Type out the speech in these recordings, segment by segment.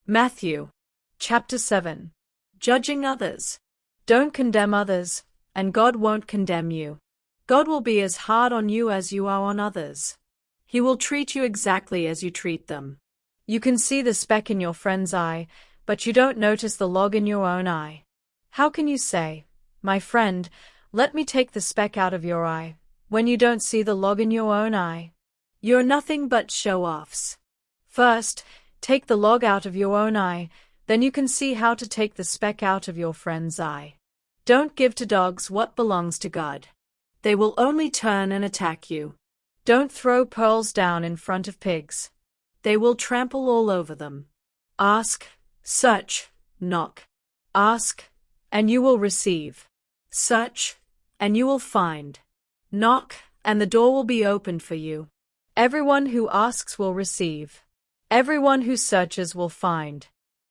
Matthew, chapter 7. Judging others. Don't condemn others, and God won't condemn you. God will be as hard on you as you are on others. He will treat you exactly as you treat them. You can see the speck in your friend's eye, but you don't notice the log in your own eye. How can you say, "My friend, let me take the speck out of your eye," when you don't see the log in your own eye? You're nothing but show-offs. First, take the log out of your own eye, then you can see how to take the speck out of your friend's eye. Don't give to dogs what belongs to God. They will only turn and attack you. Don't throw pearls down in front of pigs. They will trample all over them. Ask, search, knock. Ask, and you will receive. Search, and you will find. Knock, and the door will be opened for you. Everyone who asks will receive. Everyone who searches will find.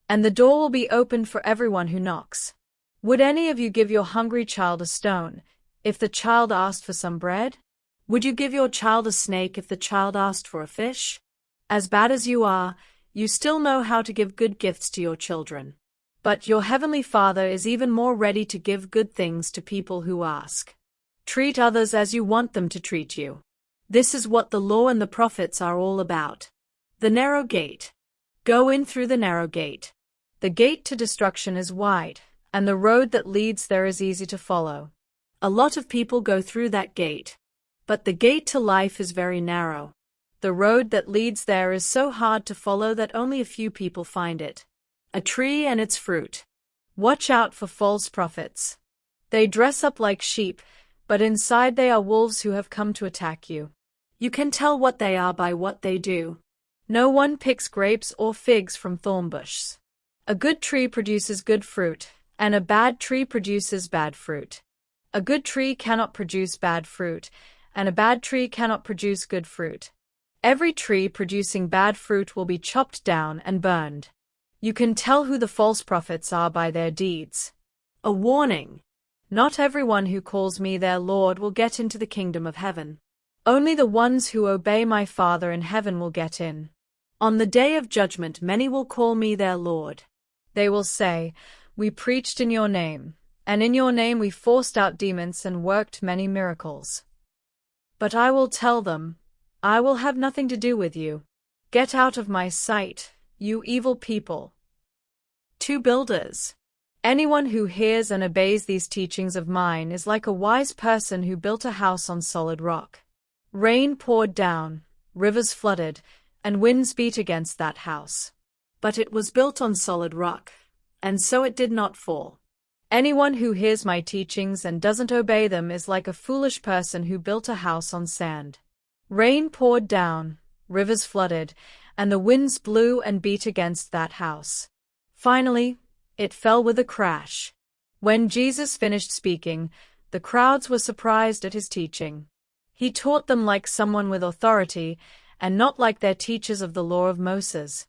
And the door will be opened for everyone who knocks. Would any of you give your hungry child a stone, if the child asked for some bread? Would you give your child a snake if the child asked for a fish? As bad as you are, you still know how to give good gifts to your children. But your heavenly Father is even more ready to give good things to people who ask. Treat others as you want them to treat you. This is what the law and the prophets are all about. The narrow gate. Go in through the narrow gate. The gate to destruction is wide, and the road that leads there is easy to follow. A lot of people go through that gate. But the gate to life is very narrow. The road that leads there is so hard to follow that only a few people find it. A tree and its fruit. Watch out for false prophets. They dress up like sheep, but inside they are wolves who have come to attack you. You can tell what they are by what they do. No one picks grapes or figs from thorn bushes. A good tree produces good fruit, and a bad tree produces bad fruit. A good tree cannot produce bad fruit, and a bad tree cannot produce good fruit. Every tree producing bad fruit will be chopped down and burned. You can tell who the false prophets are by their deeds. A warning. Not everyone who calls me their Lord will get into the kingdom of heaven. Only the ones who obey my Father in heaven will get in. On the day of judgment many will call me their Lord. They will say, "We preached in your name, and in your name we forced out demons and worked many miracles." But I will tell them, "I will have nothing to do with you. Get out of my sight, you evil people." 2 Builders. Anyone who hears and obeys these teachings of mine is like a wise person who built a house on solid rock. Rain poured down, rivers flooded, and winds beat against that house. But it was built on solid rock, and so it did not fall. Anyone who hears my teachings and doesn't obey them is like a foolish person who built a house on sand. Rain poured down, rivers flooded, and the winds blew and beat against that house. Finally, it fell with a crash. When Jesus finished speaking, the crowds were surprised at his teaching. He taught them like someone with authority, and not like their teachers of the law of Moses.